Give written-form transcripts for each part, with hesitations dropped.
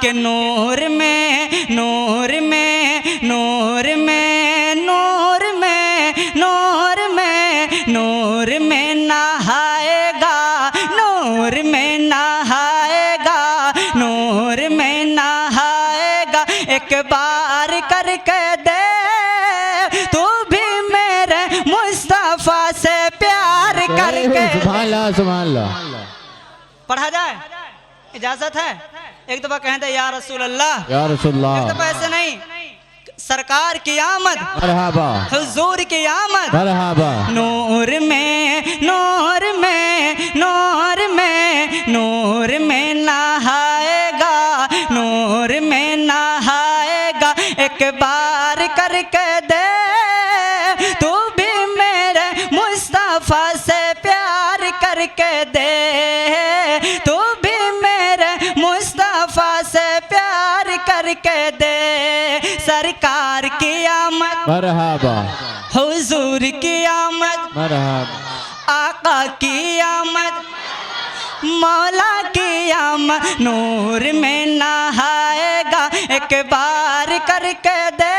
के नूर में नूर में नूर में नूर में नूर में नूर में नहाएगा नूर में नहाएगा नूर में नहाएगा एक बार करके दे तू भी मेरे मुस्तफा से प्यार करके। सुभान अल्लाह सुभान अल्लाह। पढ़ा जाए, इजाजत है? एक दफा कहें दे या रसूल अल्लाह, या रसूल अल्लाह। एक दफा ऐसे नहीं, सरकार की आमद, मरहबा हुजूर की आमद, मरहबा। नूर में नूर में नूर में नूर में नहाएगा नूर में नहाएगा एक बार करके दे तू भी मेरे मुस्तफा से प्यार करके दे तू भी मेरे मुस्तफा से प्यार करके दे। सरकार की आमद, मरहबा। हुजूर की आमद, मरहबा। आका की आमद, मौला की आमद, नूर में नहाएगा एक बार करके दे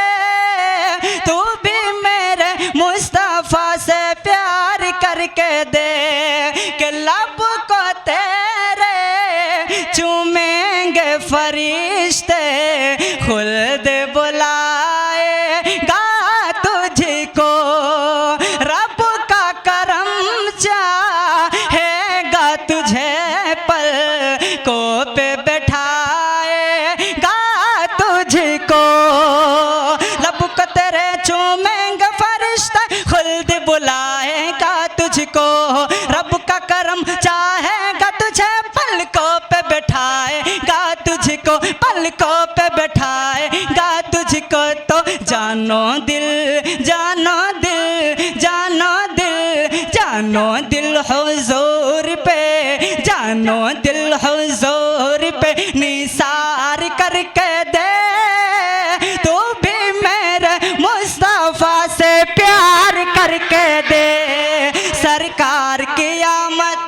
तू भी मेरे मुस्तफा से प्यार करके दे कि लब को तेरे चूमेंगे फरिश्ते खुल्द बुलाएगा तुझको रब का करम चाहेगा तुझे पलकों पे बैठाएगा तुझको लब को तेरे चूमेंगे फरिश्ते खुल्द बुलाएगा तुझको रब का करम चाहेगा तुझे पलकों पे बैठाएगा तुझको पलकों पे बैठाएगा तुझको। तो जानो दिल जानो दिल जानो दिल जानो दिल हुजूर पे जानो दिल हुजूर पे निसार करके दे तू भी मेरे मुस्तफा से प्यार करके दे। सरकार की आमद,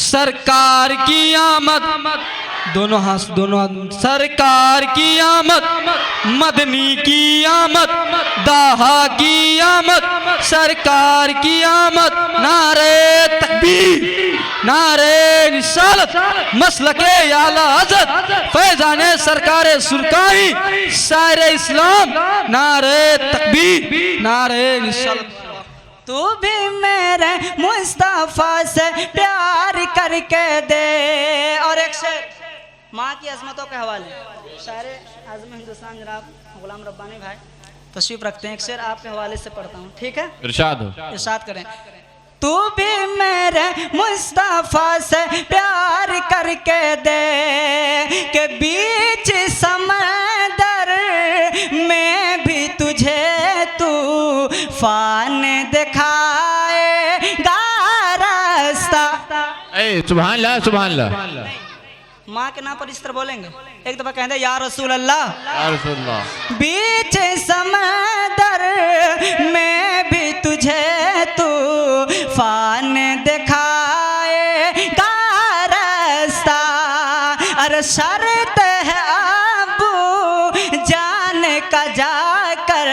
सरकार की आमद, दोनों हाथ दोनों हाथ। सरकार की आमद, मदनी की आमद, दाहा की आमद, सरकार की आमद। नारे तकबीर, नारे रिसालत, मसलके आला हज़रत फैज़ाने सरकारे सुरकारी शायर इस्लाम। नारे तकबीर, नारे रिसालत। तू भी मेरे मुस्तफा से प्यार करके दे। और एक शेर माँ की अजमतों के हवाले, शायर आज़म हिंदुस्तान जनाब गुलाम रब्बानी भाई तशरीफ रखते हैं। एक शेर आपके हवाले से पढ़ता हूँ, ठीक है? इरशाद हो। इरशाद करें। तू भी मेरे मुस्तफा से प्यार करके दे के बीच समंदर में भी तुझे तूफान दिखाएगा रास्ता। सुभान अल्लाह सुभान अल्लाह। माँ के नाम पर इस तरह बोलेंगे। एक दफा कहेंगे या रसूल अल्लाह, या रसूल अल्लाह। बीच समंदर में भी तुझे तूफान दिखाएगा रास्ता। अरे शर्त है अबू जान का जाकर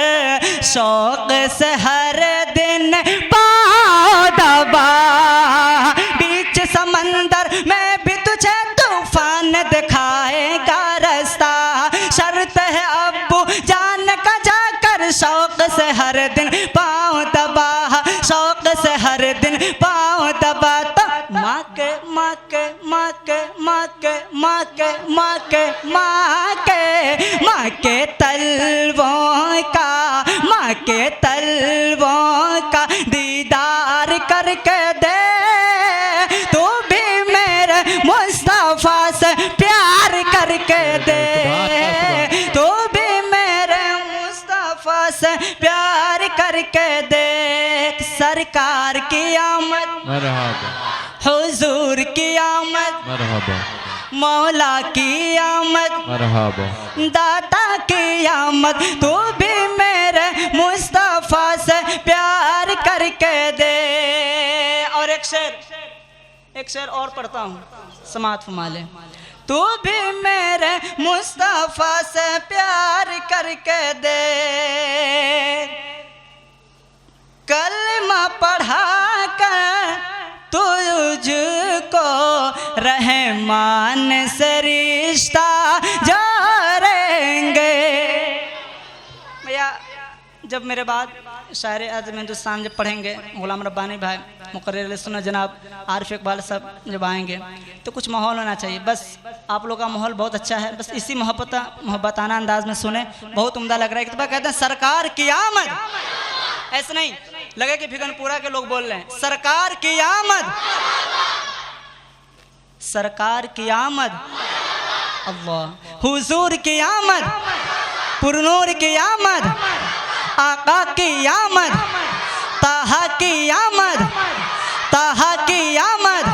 शौक से हर दिन पाँव दबा बीच समंदर में भी तुझे तूफान दिखाएगा रास्ता। शर्त है अबू जान का जाकर शौक से हर दिन पाँव दबा शौक से हर दिन पाँव दबा। तो माँ के माँ के माँ के माँ के माँ के माँ के माँ के माँ के तलवों का माँ के तलवों का दीदार करके दे तू भी मेरे मुस्तफा से प्यार करके दे तू भी मेरे मुस्तफा से प्यार करके दे। सरकार की आमद, मरहबा। हुजूर की आमद, मरहबा। मौला की आमद, मरहबा। दाता की आमद। तू भी मेरे मुस्तफा से प्यार करके दे। और एक शेर और पढ़ता हूँ, समात फरमा ले। तू भी मेरे मुस्तफ़ा से प्यार करके दे। कलमा पढ़ा कर तुझको रहमान से रिश्ता जोड़ेंगे। भैया जब मेरे बाद शायर आज़म हिंदुस्तान जब पढ़ेंगे गुलाम रब्बानी भाई, मुकर्रिर सुन्नत जनाब आरिफ इकबाल सब जब आएंगे तो कुछ माहौल होना चाहिए। बस आप लोग का माहौल बहुत अच्छा है, बस इसी मोहब्बताना अंदाज में सुने, बहुत उम्दा लग रहा है। एक कहते हैं सरकार की आमद, ऐसा नहीं लगे कि फिगनपुरा के लोग बोल रहे हैं। सरकार की आमद, सरकार की आमद, अल्लाह हुजूर की आमद, पुरनूर की आमद, आका की आमद, ताहा की आमद, ताहा की आमद,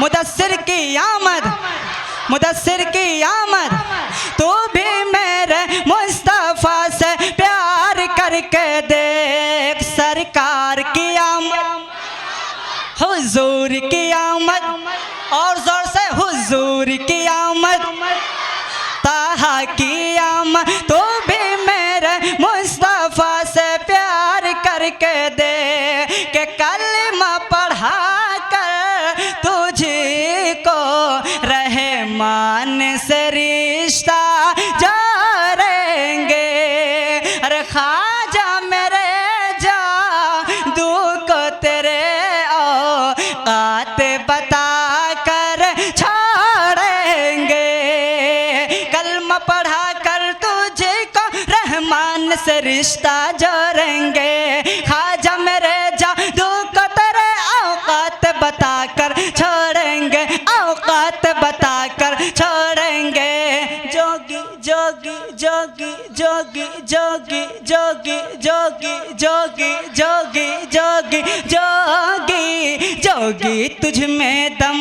मुदस्सिर की आमद, मुदस्सिर की आमद। तू भी मेरे मुस्तफ़ा से प्यार करके देख। सरकार की आमद, हुजूर की आमद, और जोर से हुजूर की आमद, ताहा की आमद। तू भी मेरे मुस्तफ़ा से प्यार करके दे कि कलमा पढ़ा कर तुझको रहमान से रिश्ता जोड़ेंगे। अरे ख्वाजा मेरे जादू को तेरे औकात बता कर छोड़ेंगे। कलमा पढ़ा कर तुझको रहमान से रिश्ता जोड़ेंगे। ख्वाजा मेरे जादू को तेरे औकात बता कर छोड़ेंगे, औकात बता कर छोड़ेंगे। जोगी जोगी जोगी जोगी जोगी जोगी जोगी जोगी जोगी जोगी जोगी जोगी तुझ में दम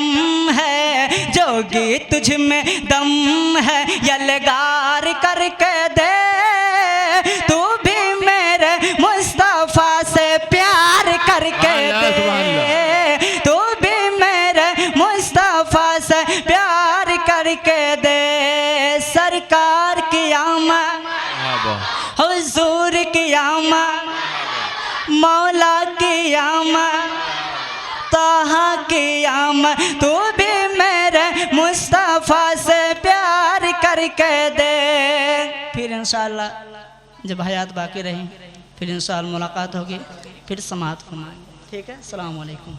है, जोगी तुझ में दम है। यलगार करके दे तू भी मेरे मुस्तफ़ा से प्यार करके दे। तू भी मेरे मुस्तफ़ा से प्यार करके दे। सरकार की आमद, हुजूर की आमद, मौला की आमद, ताहा की आमद। तू भी मेरे मुस्तफ़ा से प्यार करके दे। फिर इंशाअल्लाह जब हयात बाकी रही फिर इंशाअल्लाह मुलाकात होगी, फिर समाअत फरमाएंगे। ठीक है, अस्सलाम वालेकुम।